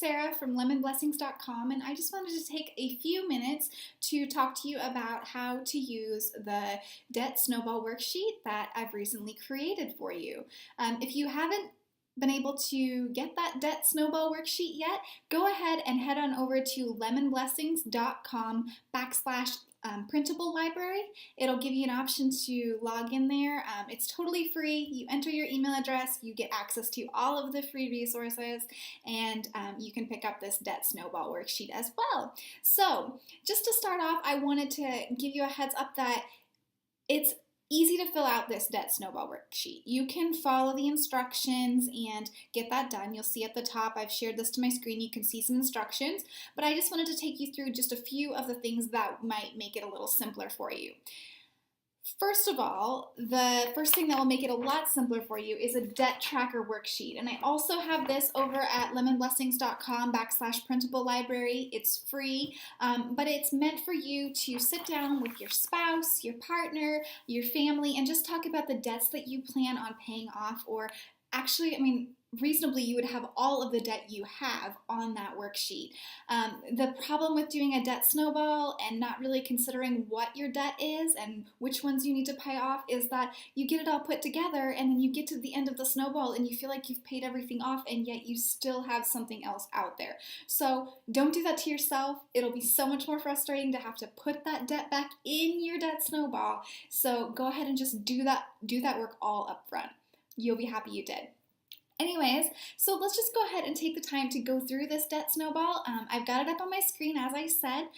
Sarah from lemonblessings.com, and I just wanted to take a few minutes to talk to you about how to use the Debt Snowball worksheet that I've recently created for you. If you haven't been able to get that Debt Snowball worksheet yet, go ahead and head on over to lemonblessings.com printable library. It'll give you an option to log in there. It's totally free. You enter your email address, you get access to all of the free resources, and you can pick up this Debt Snowball worksheet as well. So just to start off, I wanted to give you a heads up that it's easy to fill out this Debt Snowball worksheet. You can follow the instructions and get that done. You'll see at the top, I've shared this to my screen, you can see some instructions, but I just wanted to take you through just a few of the things that might make it a little simpler for you. First of all, the first thing that will make it a lot simpler for you is a debt tracker worksheet. And I also have this over at lemonblessings.com printable library. It's free, but it's meant for you to sit down with your spouse, your partner, your family, and just talk about the debts that you plan on paying off, or actually, reasonably, you would have all of the debt you have on that worksheet. The problem with doing a debt snowball and not really considering what your debt is and which ones you need to pay off is that you get it all put together and then you get to the end of the snowball and you feel like you've paid everything off and yet you still have something else out there. So don't do that to yourself. It'll be so much more frustrating to have to put that debt back in your debt snowball. So go ahead and just do that work all up front. You'll be happy you did. Anyways, so let's just go ahead and take the time to go through this Debt Snowball. I've got it up on my screen, as I said,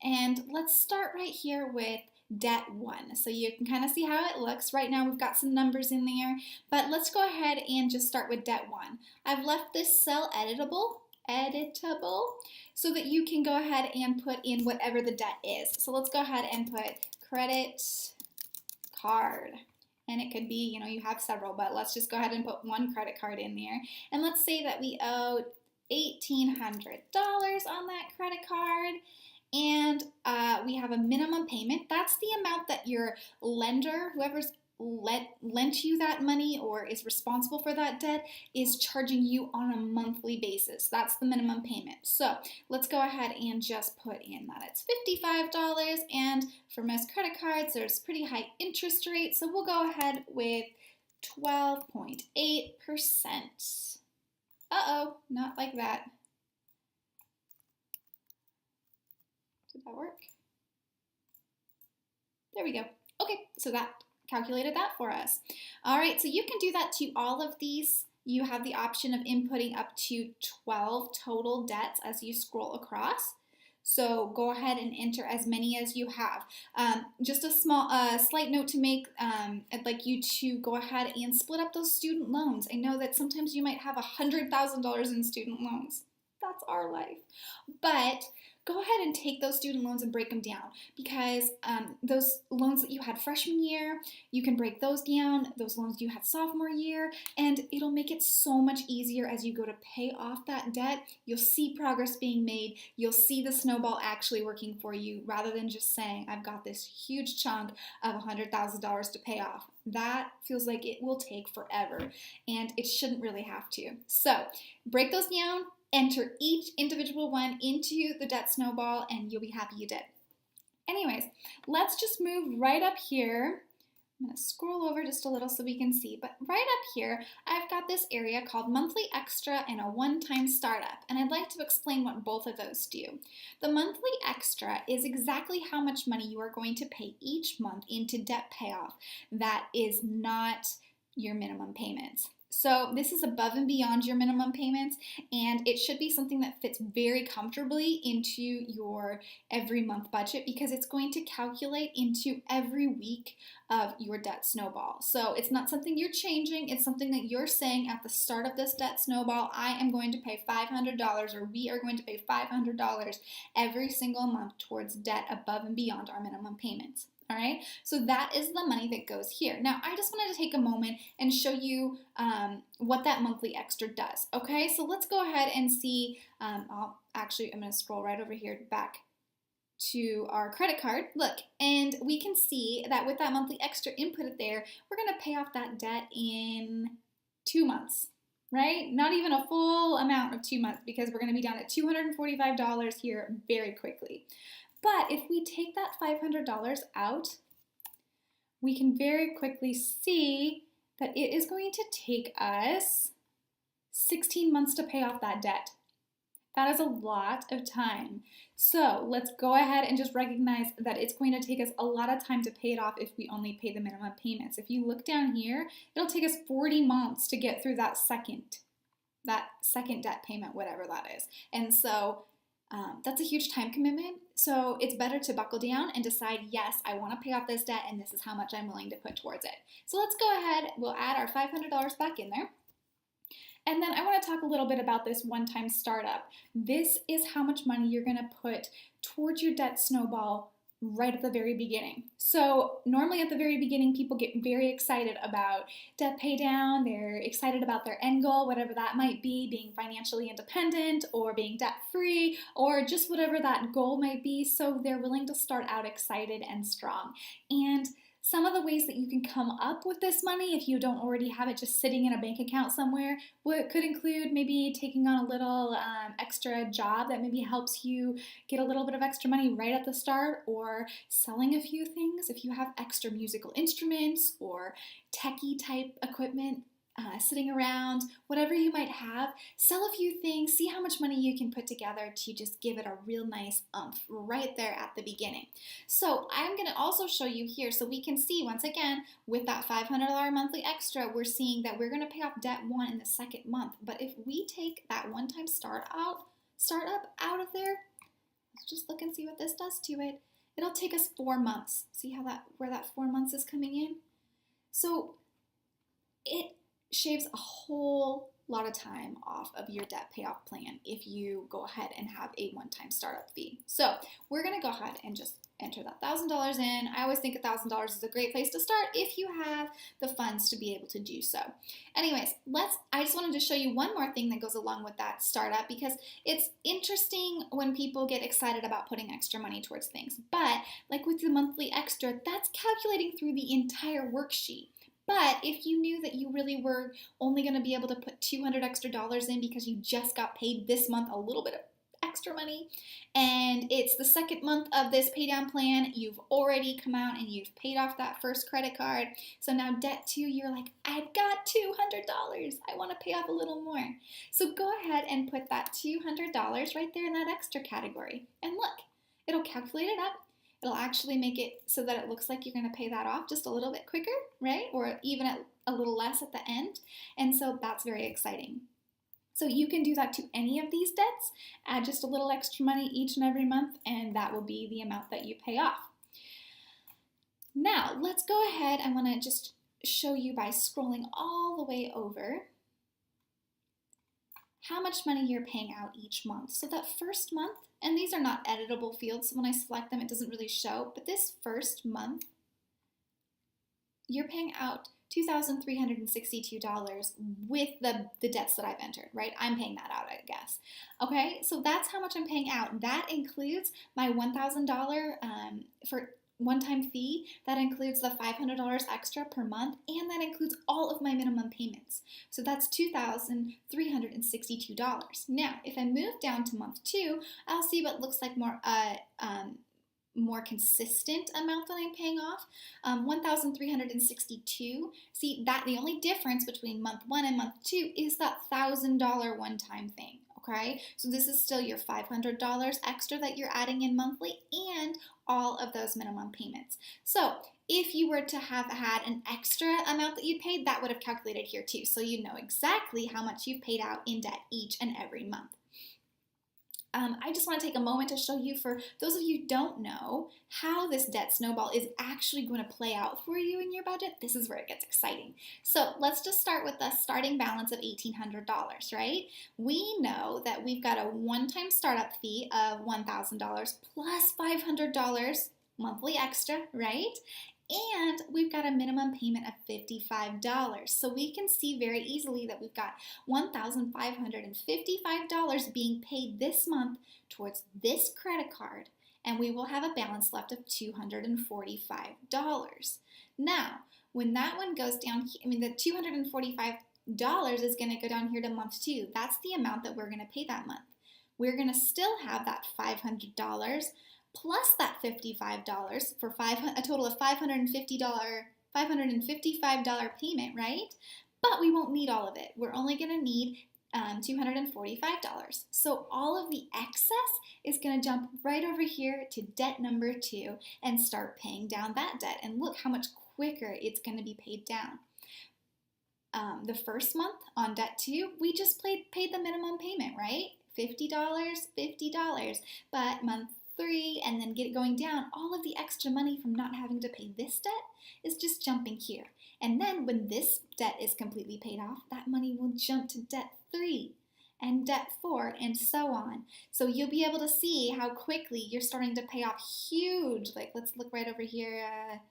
and let's start right here with Debt 1. So you can kind of see how it looks. Right now we've got some numbers in there, but let's go ahead and just start with Debt 1. I've left this cell editable, so that you can go ahead and put in whatever the debt is. So let's go ahead and put credit card. And it could be, you have several, but let's just go ahead and put one credit card in there. And let's say that we owe $1,800 on that credit card. And we have a minimum payment. That's the amount that your lender, whoever's lent you that money or is responsible for that debt, is charging you on a monthly basis. That's the minimum payment. So let's go ahead and just put in that it's $55, and for most credit cards there's pretty high interest rate, so we'll go ahead with 12.8%. Uh-oh, not like that. Did that work? There we go. Okay, so that calculated that for us. All right, so you can do that to all of these. You have the option of inputting up to 12 total debts as you scroll across. So go ahead and enter as many as you have. Just a slight note to make, I'd like you to go ahead and split up those student loans. I know that sometimes you might have $100,000 in student loans. That's our life. But go ahead and take those student loans and break them down, because those loans that you had freshman year, you can break those down, those loans you had sophomore year, and it'll make it so much easier as you go to pay off that debt. You'll see progress being made. You'll see the snowball actually working for you rather than just saying, I've got this huge chunk of $100,000 to pay off. That feels like it will take forever, and it shouldn't really have to. So break those down. Enter each individual one into the Debt Snowball and you'll be happy you did. Anyways, let's just move right up here. I'm going to scroll over just a little so we can see, but right up here, I've got this area called Monthly Extra and a OneTime Startup, and I'd like to explain what both of those do. The Monthly Extra is exactly how much money you are going to pay each month into debt payoff that is not your minimum payments. So this is above and beyond your minimum payments, and it should be something that fits very comfortably into your every month budget, because it's going to calculate into every week of your debt snowball. So it's not something you're changing, it's something that you're saying at the start of this debt snowball, I am going to pay $500, or we are going to pay $500 every single month towards debt above and beyond our minimum payments. All right, so that is the money that goes here. Now, I just wanted to take a moment and show you what that monthly extra does. Okay, so let's go ahead and see. I'm going to scroll right over here back to our credit card. Look, and we can see that with that monthly extra inputted there, we're going to pay off that debt in 2 months. right? Not even a full amount of 2 months because we're going to be down at $245 here very quickly. But if we take that $500 out, we can very quickly see that it is going to take us 16 months to pay off that debt. That is a lot of time. So let's go ahead and just recognize that it's going to take us a lot of time to pay it off if we only pay the minimum payments. If you look down here, it'll take us 40 months to get through that second debt payment, whatever that is. And so that's a huge time commitment. So it's better to buckle down and decide, yes, I want to pay off this debt and this is how much I'm willing to put towards it. So let's go ahead, we'll add our $500 back in there. And then I want to talk a little bit about this one-time startup. This is how much money you're going to put towards your debt snowball right at the very beginning. So normally at the very beginning, people get very excited about debt pay down. They're excited about their end goal, whatever that might be, being financially independent or being debt free or just whatever that goal might be. So they're willing to start out excited and strong. And some of the ways that you can come up with this money, if you don't already have it just sitting in a bank account somewhere, could include maybe taking on a little extra job that maybe helps you get a little bit of extra money right at the start, or selling a few things. If you have extra musical instruments or techie type equipment sitting around, whatever you might have, sell a few things, see how much money you can put together to just give it a real nice oomph right there at the beginning. So I'm going to also show you here so we can see once again with that $500 monthly extra, we're seeing that we're going to pay off debt 1 in the second month. But if we take that one-time startup out of there, let's just look and see what this does to it. It'll take us 4 months. See how where that 4 months is coming in? So it shaves a whole lot of time off of your debt payoff plan if you go ahead and have a one-time startup fee. So we're going to go ahead and just enter that $1,000 in. I always think $1,000 is a great place to start if you have the funds to be able to do so. Anyways, I just wanted to show you one more thing that goes along with that startup, because it's interesting when people get excited about putting extra money towards things. But like with the monthly extra, that's calculating through the entire worksheet. But if you knew that you really were only going to be able to put $200 extra in because you just got paid this month a little bit of extra money, and it's the second month of this pay down plan, you've already come out and you've paid off that first credit card. So now debt 2, you're like, I've got $200. I want to pay off a little more. So go ahead and put that $200 right there in that extra category. And look, it'll calculate it up. It'll actually make it so that it looks like you're going to pay that off just a little bit quicker, right? Or even a little less at the end. And so that's very exciting. So you can do that to any of these debts, add just a little extra money each and every month, and that will be the amount that you pay off. Now, let's go ahead. I want to just show you by scrolling all the way over how much money you're paying out each month. So that first month, and these are not editable fields, so when I select them, it doesn't really show, but this first month, you're paying out $2,362 with the debts that I've entered, right? I'm paying that out, I guess. Okay, so that's how much I'm paying out. That includes my $1,000 for one-time fee. That includes the $500 extra per month, and that includes all of my minimum payments. So that's $2,362. Now, if I move down to month 2, I'll see what looks like more consistent amount that I'm paying off, $1,362. See, that the only difference between month 1 and month 2 is that $1,000 one-time thing. Okay, so this is still your $500 extra that you're adding in monthly and all of those minimum payments. So if you were to have had an extra amount that you paid, that would have calculated here too. So you know exactly how much you've paid out in debt each and every month. I just want to take a moment to show you, for those of you who don't know, how this debt snowball is actually going to play out for you in your budget. This is where it gets exciting. So let's just start with the starting balance of $1,800, right? We know that we've got a one-time startup fee of $1,000 plus $500 monthly extra, right? And we've got a minimum payment of $55. So we can see very easily that we've got $1,555 being paid this month towards this credit card, and we will have a balance left of $245. Now, when that one goes down, the $245 dollars is going to go down here to month 2. That's the amount that we're going to pay that month. We're going to still have that $500 plus that $55 for a total of $555 payment, right? But we won't need all of it. We're only going to need $245. So all of the excess is going to jump right over here to debt number 2 and start paying down that debt. And look how much quicker it's going to be paid down. The first month on debt 2, we just paid the minimum payment, right? $50, $50. But month 3 and then get it going down, all of the extra money from not having to pay this debt is just jumping here. And then when this debt is completely paid off, that money will jump to debt 3 and debt 4 and so on. So you'll be able to see how quickly you're starting to pay off huge, like let's look right over here,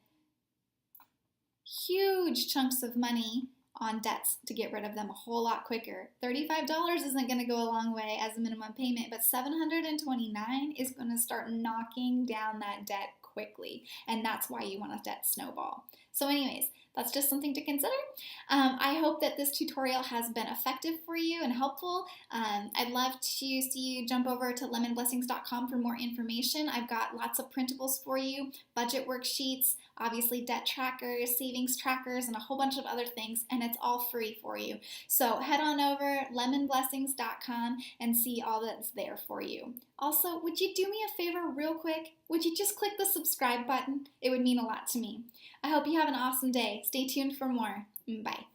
huge chunks of money on debts to get rid of them a whole lot quicker. $35 isn't going to go a long way as a minimum payment, but $729 is going to start knocking down that debt quickly, and that's why you want a debt snowball. So anyways, that's just something to consider. I hope that this tutorial has been effective for you and helpful. I'd love to see you jump over to lemonblessings.com for more information. I've got lots of printables for you, budget worksheets, obviously debt trackers, savings trackers, and a whole bunch of other things, and it's all free for you. So head on over lemonblessings.com and see all that's there for you. Also, would you do me a favor real quick? Would you just click the subscribe button? It would mean a lot to me. I hope you have an awesome day. Stay tuned for more. Bye.